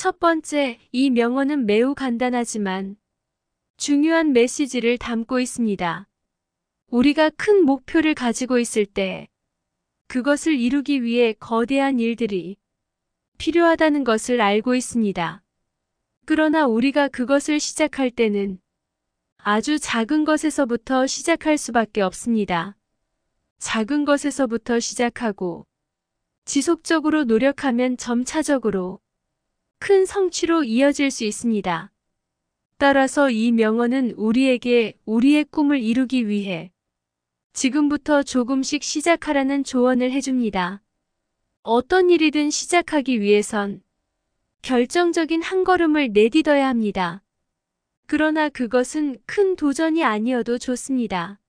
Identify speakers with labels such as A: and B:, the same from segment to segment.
A: 첫 번째, 이 명언은 매우 간단하지만 중요한 메시지를 담고 있습니다. 우리가 큰 목표를 가지고 있을 때 그것을 이루기 위해 거대한 일들이 필요하다는 것을 알고 있습니다. 그러나 우리가 그것을 시작할 때는 아주 작은 것에서부터 시작할 수밖에 없습니다. 작은 것에서부터 시작하고 지속적으로 노력하면 점차적으로 큰 성취로 이어질 수 있습니다. 따라서 이 명언은 우리에게 우리의 꿈을 이루기 위해 지금부터 조금씩 시작하라는 조언을 해줍니다. 어떤 일이든 시작하기 위해선 결정적인 한 걸음을 내딛어야 합니다. 그러나 그것은 큰 도전이 아니어도 좋습니다.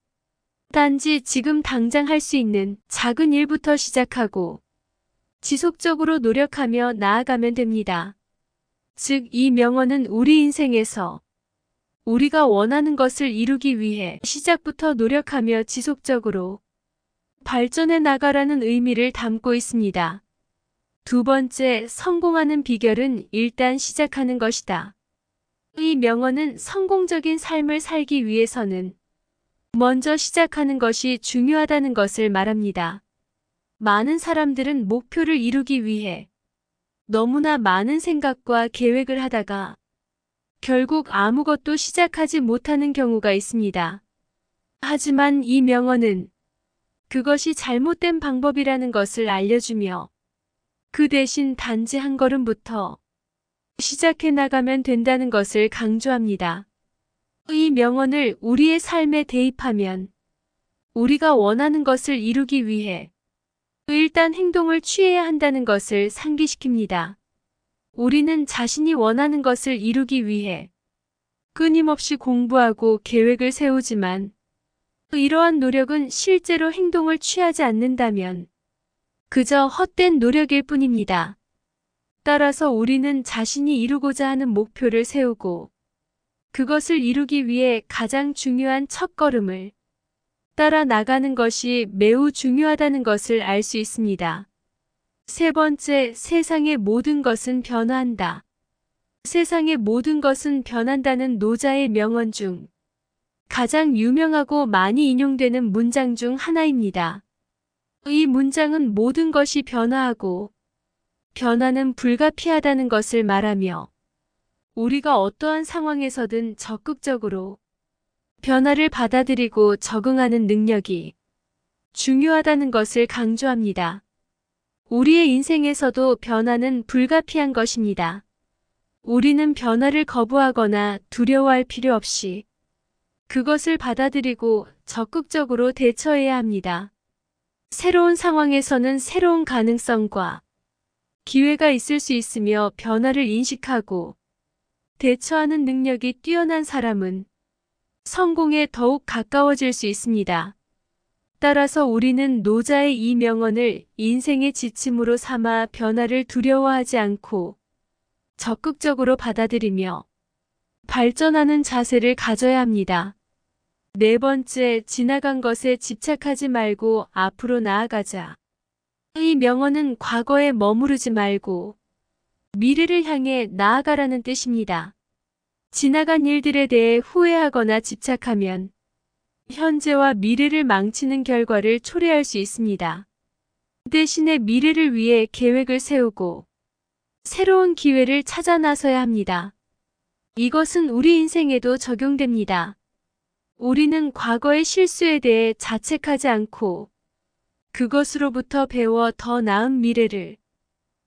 A: 단지 지금 당장 할 수 있는 작은 일부터 시작하고 지속적으로 노력하며 나아가면 됩니다. 즉, 이 명언은 우리 인생에서 우리가 원하는 것을 이루기 위해 시작부터 노력하며 지속적으로 발전해 나가라는 의미를 담고 있습니다. 두 번째, 성공하는 비결은 일단 시작하는 것이다. 이 명언은 성공적인 삶을 살기 위해서는 먼저 시작하는 것이 중요하다는 것을 말합니다. 많은 사람들은 목표를 이루기 위해 너무나 많은 생각과 계획을 하다가 결국 아무것도 시작하지 못하는 경우가 있습니다. 하지만 이 명언은 그것이 잘못된 방법이라는 것을 알려주며 그 대신 단지 한 걸음부터 시작해 나가면 된다는 것을 강조합니다. 이 명언을 우리의 삶에 대입하면 우리가 원하는 것을 이루기 위해 일단 행동을 취해야 한다는 것을 상기시킵니다. 우리는 자신이 원하는 것을 이루기 위해 끊임없이 공부하고 계획을 세우지만 이러한 노력은 실제로 행동을 취하지 않는다면 그저 헛된 노력일 뿐입니다. 따라서 우리는 자신이 이루고자 하는 목표를 세우고 그것을 이루기 위해 가장 중요한 첫걸음을 따라 나가는 것이 매우 중요하다는 것을 알 수 있습니다. 세 번째, 세상의 모든 것은 변화한다. 세상의 모든 것은 변한다는 노자의 명언 중 가장 유명하고 많이 인용되는 문장 중 하나입니다. 이 문장은 모든 것이 변화하고 변화는 불가피하다는 것을 말하며 우리가 어떠한 상황에서든 적극적으로 변화를 받아들이고 적응하는 능력이 중요하다는 것을 강조합니다. 우리의 인생에서도 변화는 불가피한 것입니다. 우리는 변화를 거부하거나 두려워할 필요 없이 그것을 받아들이고 적극적으로 대처해야 합니다. 새로운 상황에서는 새로운 가능성과 기회가 있을 수 있으며 변화를 인식하고 대처하는 능력이 뛰어난 사람은 성공에 더욱 가까워질 수 있습니다. 따라서 우리는 노자의 이 명언을 인생의 지침으로 삼아 변화를 두려워하지 않고 적극적으로 받아들이며 발전하는 자세를 가져야 합니다. 네 번째, 지나간 것에 집착하지 말고 앞으로 나아가자. 이 명언은 과거에 머무르지 말고 미래를 향해 나아가라는 뜻입니다. 지나간 일들에 대해 후회하거나 집착하면 현재와 미래를 망치는 결과를 초래할 수 있습니다. 대신에 미래를 위해 계획을 세우고 새로운 기회를 찾아 나서야 합니다. 이것은 우리 인생에도 적용됩니다. 우리는 과거의 실수에 대해 자책하지 않고 그것으로부터 배워 더 나은 미래를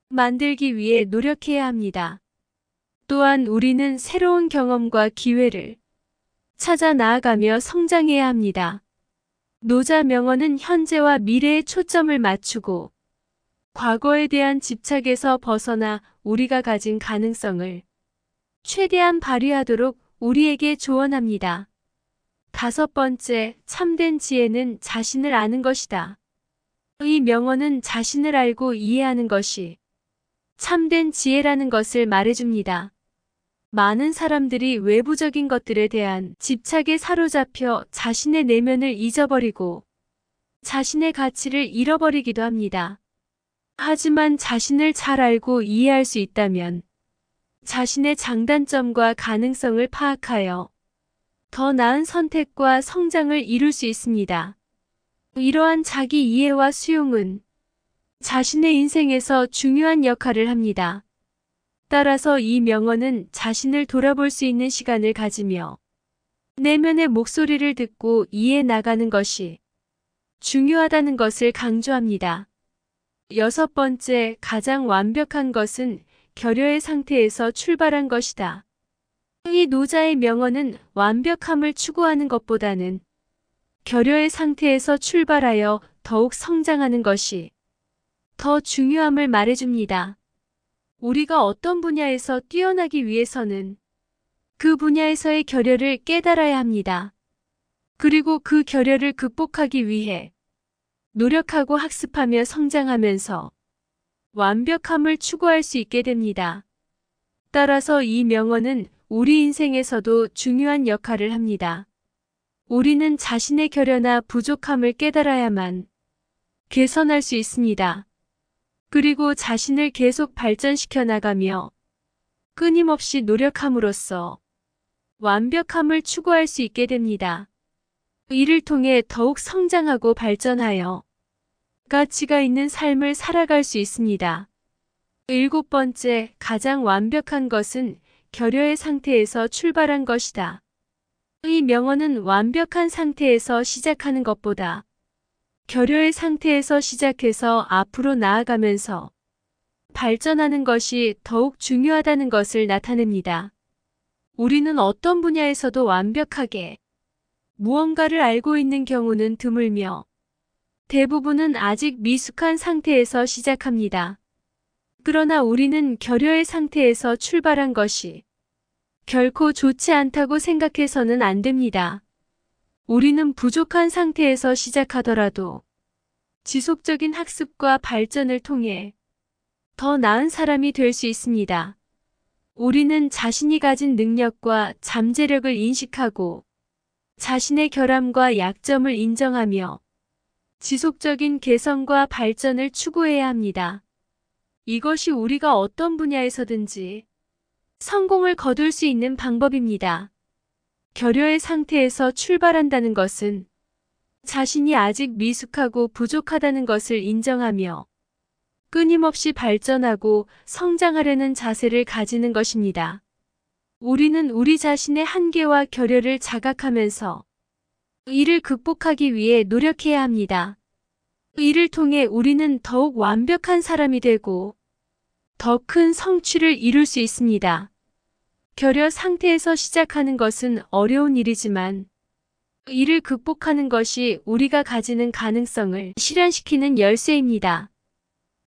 A: 만들기 위해 노력해야 합니다. 또한 우리는 새로운 경험과 기회를 찾아 나아가며 성장해야 합니다. 노자 명언은 현재와 미래에 초점을 맞추고 과거에 대한 집착에서 벗어나 우리가 가진 가능성을 최대한 발휘하도록 우리에게 조언합니다. 다섯 번째, 참된 지혜는 자신을 아는 것이다. 이 명언은 자신을 알고 이해하는 것이 참된 지혜라는 것을 말해줍니다. 많은 사람들이 외부적인 것들에 대한 집착에 사로잡혀 자신의 내면을 잊어버리고 자신의 가치를 잃어버리기도 합니다. 하지만 자신을 잘 알고 이해할 수 있다면 자신의 장단점과 가능성을 파악하여 더 나은 선택과 성장을 이룰 수 있습니다. 이러한 자기 이해와 수용은 자신의 인생에서 중요한 역할을 합니다. 따라서 이 명언은 자신을 돌아볼 수 있는 시간을 가지며 내면의 목소리를 듣고 이해해 나가는 것이 중요하다는 것을 강조합니다. 6번째, 가장 완벽한 것은 결여의 상태에서 출발한 것이다. 이 노자의 명언은 완벽함을 추구하는 것보다는 결여의 상태에서 출발하여 더욱 성장하는 것이 더 중요함을 말해줍니다. 우리가 어떤 분야에서 뛰어나기 위해서는 그 분야에서의 결여를 깨달아야 합니다. 그리고 그 결여를 극복하기 위해 노력하고 학습하며 성장하면서 완벽함을 추구할 수 있게 됩니다. 따라서 이 명언은 우리 인생에서도 중요한 역할을 합니다. 우리는 자신의 결여나 부족함을 깨달아야만 개선할 수 있습니다. 그리고 자신을 계속 발전시켜 나가며 끊임없이 노력함으로써 완벽함을 추구할 수 있게 됩니다. 이를 통해 더욱 성장하고 발전하여 가치가 있는 삶을 살아갈 수 있습니다. 7번째, 가장 완벽한 것은 결여의 상태에서 출발한 것이다. 이 명언은 완벽한 상태에서 시작하는 것보다 결여의 상태에서 시작해서 앞으로 나아가면서 발전하는 것이 더욱 중요하다는 것을 나타냅니다. 우리는 어떤 분야에서도 완벽하게 무언가를 알고 있는 경우는 드물며 대부분은 아직 미숙한 상태에서 시작합니다. 그러나 우리는 결여의 상태에서 출발한 것이 결코 좋지 않다고 생각해서는 안 됩니다. 우리는 부족한 상태에서 시작하더라도 지속적인 학습과 발전을 통해 더 나은 사람이 될 수 있습니다. 우리는 자신이 가진 능력과 잠재력을 인식하고 자신의 결함과 약점을 인정하며 지속적인 개선과 발전을 추구해야 합니다. 이것이 우리가 어떤 분야에서든지 성공을 거둘 수 있는 방법입니다. 결여의 상태에서 출발한다는 것은 자신이 아직 미숙하고 부족하다는 것을 인정하며 끊임없이 발전하고 성장하려는 자세를 가지는 것입니다. 우리는 우리 자신의 한계와 결여를 자각하면서 이를 극복하기 위해 노력해야 합니다. 이를 통해 우리는 더욱 완벽한 사람이 되고 더 큰 성취를 이룰 수 있습니다. 결여 상태에서 시작하는 것은 어려운 일이지만 이를 극복하는 것이 우리가 가지는 가능성을 실현시키는 열쇠입니다.